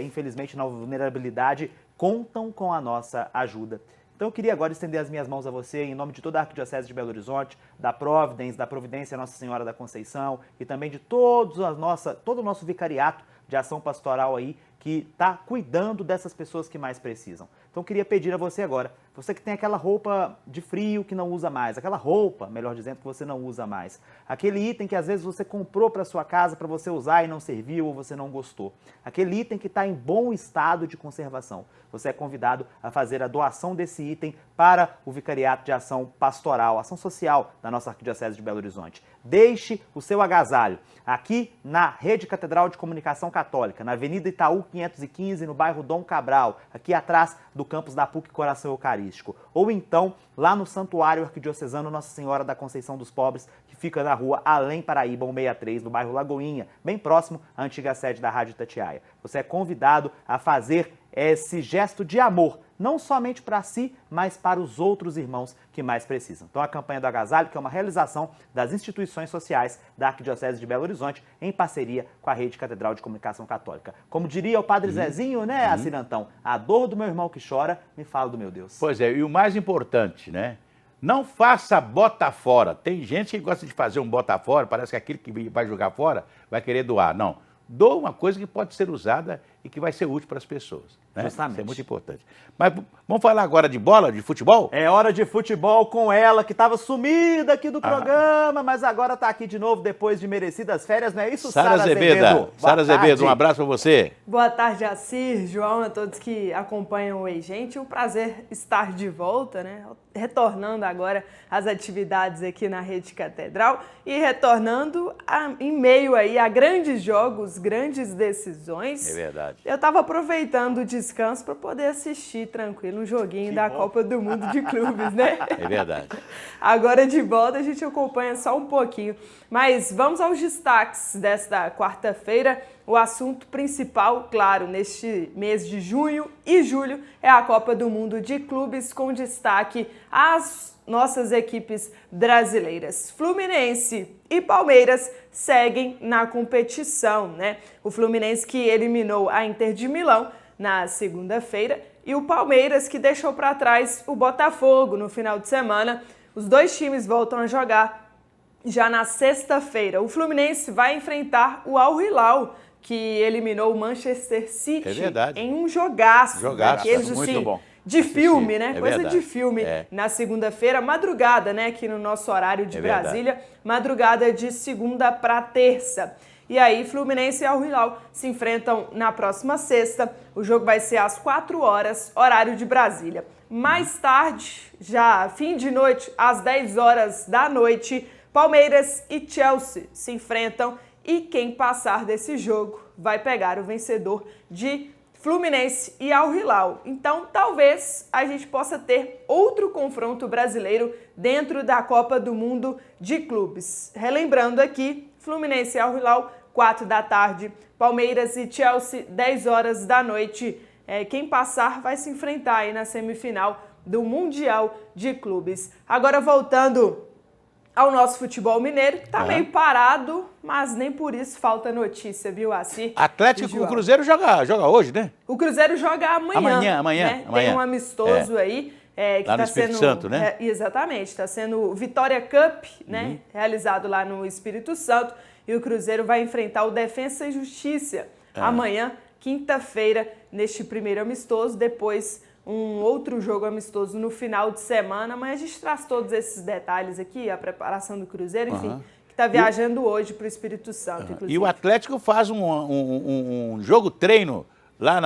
Speaker 2: infelizmente, na vulnerabilidade, contam com a nossa ajuda. Então eu queria agora estender as minhas mãos a você, em nome de toda a Arquidiocese de Belo Horizonte, da Providência Nossa Senhora da Conceição e também de todo o nosso vicariato de ação pastoral aí, que está cuidando dessas pessoas que mais precisam. Então eu queria pedir a você agora Você que tem aquela roupa de frio que não usa mais, aquela roupa, melhor dizendo, que você não usa mais. Aquele item que às vezes você comprou para sua casa para você usar e não serviu ou você não gostou. Aquele item que está em bom estado de conservação. Você é convidado a fazer a doação desse item para o Vicariato de Ação Pastoral, Ação Social da nossa Arquidiocese de Belo Horizonte. Deixe o seu agasalho aqui na Rede Catedral de Comunicação Católica, na Avenida Itaú 515, no bairro Dom Cabral, aqui atrás do campus da PUC Coração Eucarístico. Ou então, lá no Santuário Arquidiocesano Nossa Senhora da Conceição dos Pobres, que fica na rua Além Paraíba 163, no bairro Lagoinha, bem próximo à antiga sede da Rádio Itatiaia. Você é convidado a fazer esse gesto de amor, não somente para si, mas para os outros irmãos que mais precisam. Então, a campanha do agasalho, que é uma realização das instituições sociais da Arquidiocese de Belo Horizonte, em parceria com a Rede Catedral de Comunicação Católica. Como diria o Padre Zezinho, né, Acinantão? A dor do meu irmão que chora, me fala do meu Deus.
Speaker 1: Pois é, e o mais importante, né? Não faça bota fora. Tem gente que gosta de fazer um bota fora, parece que aquele que vai jogar fora vai querer doar. Não. Doa uma coisa que pode ser usada e que vai ser útil para as pessoas. Né?
Speaker 2: Justamente.
Speaker 1: Isso é muito importante. Mas vamos falar agora de bola, de futebol?
Speaker 2: É hora de futebol com ela, que estava sumida aqui do programa, mas agora está aqui de novo depois de merecidas férias, não é isso,
Speaker 1: Sara Azevedo? Sara Azevedo, um abraço para você.
Speaker 9: Boa tarde, Assir, João, a todos que acompanham o Ei Gente. Um prazer estar de volta, né? Retornando agora às atividades aqui na Rede Catedral e retornando em meio aí a grandes jogos, grandes decisões.
Speaker 1: É verdade.
Speaker 9: Eu estava aproveitando o descanso para poder assistir tranquilo um joguinho da Copa do Mundo de Clubes, né?
Speaker 1: É verdade.
Speaker 9: Agora de volta a gente acompanha só um pouquinho. Mas vamos aos destaques desta quarta-feira. O assunto principal, claro, neste mês de junho e julho é a Copa do Mundo de Clubes, com destaque às nossas equipes brasileiras. Fluminense e Palmeiras seguem na competição, né? O Fluminense que eliminou a Inter de Milão na segunda-feira e o Palmeiras que deixou para trás o Botafogo no final de semana. Os dois times voltam a jogar já na sexta-feira. O Fluminense vai enfrentar o Al Hilal, que eliminou o Manchester City em um jogaço. Daqueles,
Speaker 1: muito
Speaker 9: assim,
Speaker 1: bom.
Speaker 9: De filme, né?
Speaker 1: É
Speaker 9: Coisa
Speaker 1: verdade.
Speaker 9: de filme.
Speaker 1: É.
Speaker 9: Na segunda-feira, madrugada, né? Aqui no nosso horário de
Speaker 1: É
Speaker 9: Brasília. Madrugada de segunda para terça. E aí, Fluminense e Al Hilal se enfrentam na próxima sexta. O jogo vai ser às 4 horas, horário de Brasília. Mais tarde, já fim de noite, às 10 horas da noite, Palmeiras e Chelsea se enfrentam e quem passar desse jogo vai pegar o vencedor de Fluminense e Al Hilal. Então, talvez a gente possa ter outro confronto brasileiro dentro da Copa do Mundo de Clubes. Relembrando aqui, Fluminense e Al Hilal, 4 da tarde, Palmeiras e Chelsea, 10 horas da noite. Quem passar vai se enfrentar aí na semifinal do Mundial de Clubes. Agora, voltando ao nosso futebol mineiro, que tá meio parado, mas nem por isso falta notícia, viu, Assir?
Speaker 1: Atlético, o Cruzeiro joga hoje, né?
Speaker 9: O Cruzeiro joga amanhã.
Speaker 1: Amanhã.
Speaker 9: Tem um amistoso aí. Que
Speaker 1: lá no Espírito Santo, né?
Speaker 9: Exatamente, está sendo o Vitória Cup, né? Realizado lá no Espírito Santo. E o Cruzeiro vai enfrentar o Defensa e Justiça amanhã, quinta-feira, neste primeiro amistoso. Depois, um outro jogo amistoso no final de semana. Amanhã a gente traz todos esses detalhes aqui, a preparação do Cruzeiro, enfim, que está viajando hoje para o Espírito Santo, inclusive.
Speaker 1: E o Atlético faz um jogo-treino lá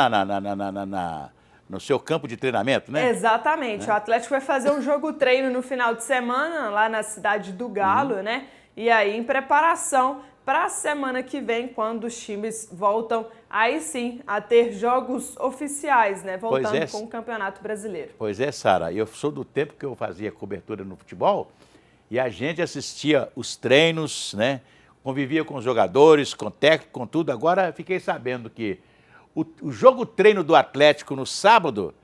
Speaker 1: no seu campo de treinamento, né?
Speaker 9: Exatamente. O Atlético vai fazer um jogo-treino no final de semana, lá na cidade do Galo, né? E aí, em preparação para a semana que vem, quando os times voltam, aí sim, a ter jogos oficiais, né? Voltando com o Campeonato Brasileiro.
Speaker 1: Pois é, Sara. Eu sou do tempo que eu fazia cobertura no futebol e a gente assistia os treinos, né? Convivia com os jogadores, com o técnico, com tudo. Agora, fiquei sabendo que o jogo-treino do Atlético no sábado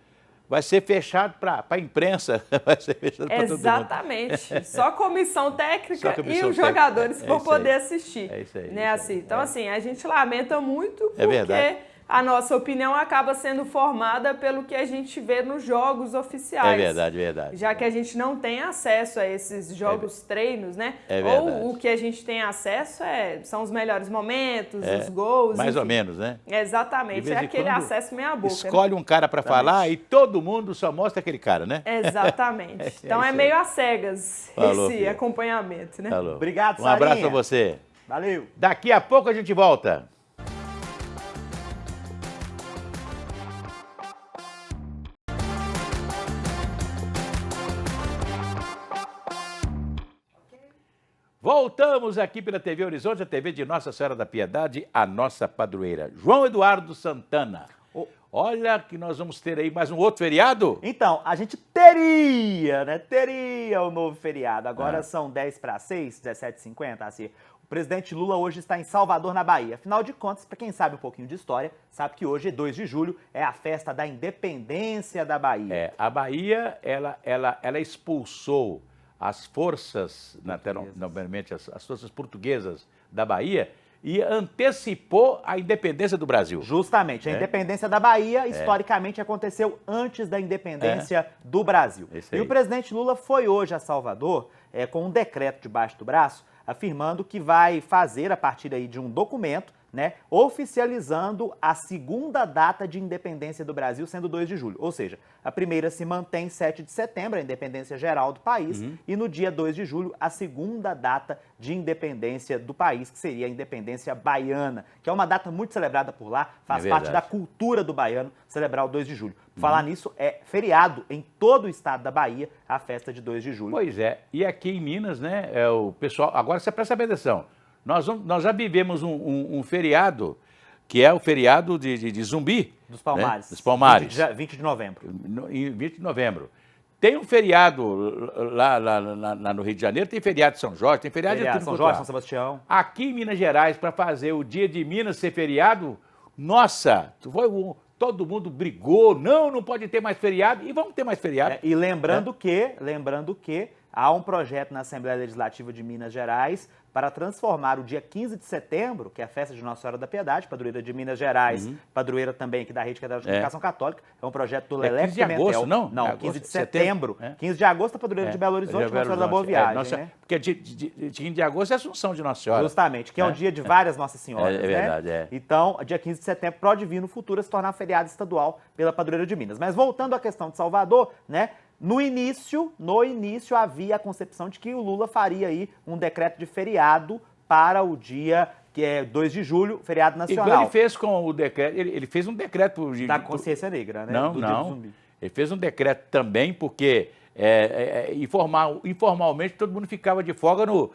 Speaker 1: vai ser fechado para a imprensa, vai ser fechado para todo mundo.
Speaker 9: Exatamente. Só a comissão técnica e os jogadores vão poder assistir.
Speaker 1: É isso aí.
Speaker 9: Né, assim. Então, assim, a gente lamenta muito porque a nossa opinião acaba sendo formada pelo que a gente vê nos jogos oficiais.
Speaker 1: É verdade, verdade.
Speaker 9: Já que a gente não tem acesso a esses jogos treinos, né?
Speaker 1: É verdade.
Speaker 9: Ou o que a gente tem acesso são os melhores momentos, os gols.
Speaker 1: Mais
Speaker 9: enfim.
Speaker 1: ou menos, né?
Speaker 9: Exatamente, é aquele acesso meia boca.
Speaker 1: Escolhe um cara para falar e todo mundo só mostra aquele cara, né?
Speaker 9: Exatamente. Então é meio às cegas esse
Speaker 1: filho.
Speaker 9: acompanhamento, né?
Speaker 1: Falou.
Speaker 2: Obrigado,
Speaker 1: Um
Speaker 2: Sarinha.
Speaker 1: abraço a você.
Speaker 2: Valeu.
Speaker 1: Daqui a pouco a gente volta. Voltamos aqui pela TV Horizonte, a TV de Nossa Senhora da Piedade, a nossa padroeira. João Eduardo Santana. Olha que nós vamos ter aí mais um outro feriado.
Speaker 2: Então, a gente teria, né? Teria o novo feriado. Agora são 10 para 6, 17h50, assim. O presidente Lula hoje está em Salvador, na Bahia. Afinal de contas, para quem sabe um pouquinho de história, sabe que hoje, 2 de julho, é a festa da independência da Bahia.
Speaker 1: A Bahia, ela expulsou as forças, normalmente as forças portuguesas da Bahia, e antecipou a independência do Brasil.
Speaker 2: Justamente, a independência da Bahia, historicamente, aconteceu antes da independência do Brasil. E o presidente Lula foi hoje a Salvador com um decreto debaixo do braço, afirmando que vai fazer, a partir aí de um documento, né, oficializando a segunda data de independência do Brasil, sendo 2 de julho. Ou seja, a primeira se mantém 7 de setembro, a independência geral do país, e no dia 2 de julho, a segunda data de independência do país, que seria a independência baiana, que é uma data muito celebrada por lá, faz parte da cultura do baiano celebrar o 2 de julho. Por falar nisso, é feriado em todo o estado da Bahia, a festa de 2 de julho.
Speaker 1: Pois é, e aqui em Minas, né, o pessoal, agora você presta bem atenção, nós já vivemos um feriado, que é o feriado de Zumbi.
Speaker 2: Dos Palmares.
Speaker 1: Né? Dos Palmares.
Speaker 2: 20 de novembro.
Speaker 1: Em 20 de novembro. Tem um feriado lá no Rio de Janeiro, tem feriado de São Jorge, tem feriado de
Speaker 2: São Jorge, São Sebastião.
Speaker 1: Aqui em Minas Gerais, para fazer o dia de Minas ser feriado, nossa, todo mundo brigou, não pode ter mais feriado, e vamos ter mais feriado.
Speaker 2: E lembrando que há um projeto na Assembleia Legislativa de Minas Gerais para transformar o dia 15 de setembro, que é a festa de Nossa Senhora da Piedade, padroeira de Minas Gerais, padroeira também aqui da Rede Catedral de Comunicação Católica, é um projeto do Leleco
Speaker 1: 15 de agosto, não?
Speaker 2: Não, 15 de setembro. 15 de agosto, a padroeira de Belo Horizonte, Nossa Senhora da Boa Viagem, né?
Speaker 1: Porque 15 de agosto é a Assunção de Nossa Senhora.
Speaker 2: Justamente, que é um dia de várias Nossas Senhoras,
Speaker 1: né? Verdade,
Speaker 2: Então, dia 15 de setembro pode vir no futuro a se tornar feriado estadual pela padroeira de Minas. Mas voltando à questão de Salvador, né? No início havia a concepção de que o Lula faria aí um decreto de feriado para o dia que é 2 de julho, feriado nacional.
Speaker 1: Igual ele fez com o decreto, ele fez um decreto...
Speaker 2: Da consciência negra, né?
Speaker 1: Não,
Speaker 2: do Dia do Zumbi.
Speaker 1: Ele fez um decreto também porque informalmente todo mundo ficava de folga no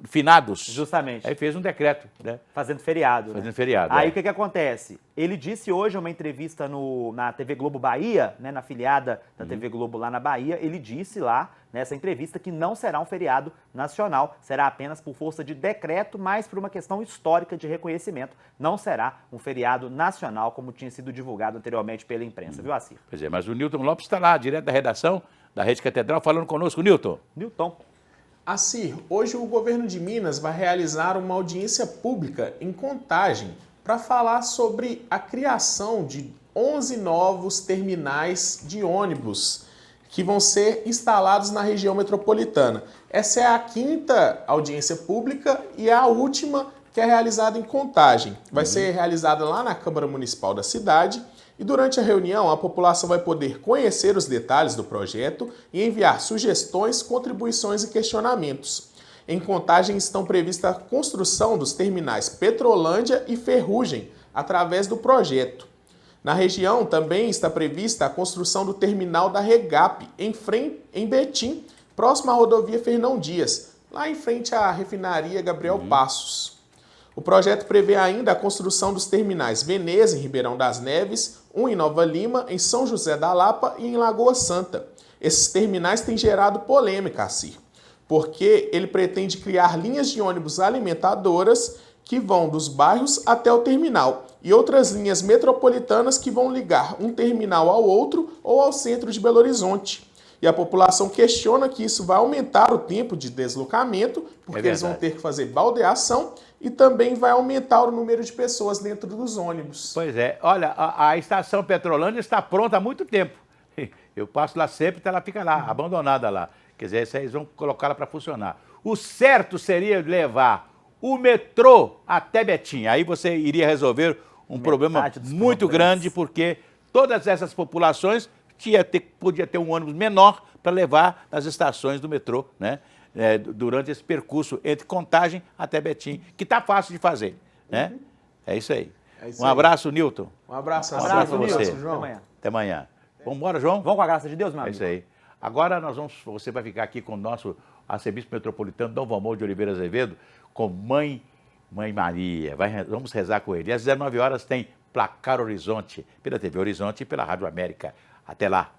Speaker 1: finados.
Speaker 2: Justamente.
Speaker 1: Aí fez um decreto, né?
Speaker 2: Fazendo feriado.
Speaker 1: Fazendo feriado.
Speaker 2: Aí o que acontece? Ele disse hoje, uma entrevista na TV Globo Bahia, né, na afiliada da TV Globo lá na Bahia, ele disse lá, nessa entrevista, que não será um feriado nacional, será apenas por força de decreto, mas por uma questão histórica de reconhecimento. Não será um feriado nacional, como tinha sido divulgado anteriormente pela imprensa, viu, Assir?
Speaker 1: Pois é, mas o Newton Lopes está lá, direto da redação da Rede Catedral, falando conosco. Newton.
Speaker 8: Assir, hoje o governo de Minas vai realizar uma audiência pública em Contagem para falar sobre a criação de 11 novos terminais de ônibus que vão ser instalados na região metropolitana. Essa é a 5ª audiência pública e é a última que é realizada em Contagem. Vai ser realizada lá na Câmara Municipal da cidade e durante a reunião a população vai poder conhecer os detalhes do projeto e enviar sugestões, contribuições e questionamentos. Em Contagem estão previstas a construção dos terminais Petrolândia e Ferrugem através do projeto. Na região também está prevista a construção do terminal da Regap, em Betim, próximo à rodovia Fernão Dias, lá em frente à refinaria Gabriel Passos. O projeto prevê ainda a construção dos terminais Veneza, em Ribeirão das Neves, um em Nova Lima, em São José da Lapa e em Lagoa Santa. Esses terminais têm gerado polêmica, Assir, porque ele pretende criar linhas de ônibus alimentadoras que vão dos bairros até o terminal e outras linhas metropolitanas que vão ligar um terminal ao outro ou ao centro de Belo Horizonte. E a população questiona que isso vai aumentar o tempo de deslocamento, porque eles vão ter que fazer baldeação e também vai aumentar o número de pessoas dentro dos ônibus.
Speaker 1: Pois é. Olha, a estação Petrolândia está pronta há muito tempo. Eu passo lá sempre, ela fica lá, abandonada lá. Quer dizer, eles vão colocá-la para funcionar. O certo seria levar o metrô até Betim. Aí você iria resolver um problema muito grande, porque todas essas populações podia ter um ônibus menor para levar nas estações do metrô, né? Durante esse percurso entre Contagem até Betim, que está fácil de fazer, né? É isso aí. Um abraço, Newton.
Speaker 8: Um abraço,
Speaker 1: para você.
Speaker 8: João.
Speaker 2: Até amanhã.
Speaker 1: Até amanhã. Vamos embora, João?
Speaker 2: Vamos com a graça de Deus, meu amigo.
Speaker 1: É isso aí. Agora você vai ficar aqui com o nosso arcebispo metropolitano, Dom Valmor de Oliveira Azevedo, com Mãe Maria. Vamos rezar com ele. E às 19 horas tem Placar Horizonte, pela TV Horizonte e pela Rádio América. Até lá.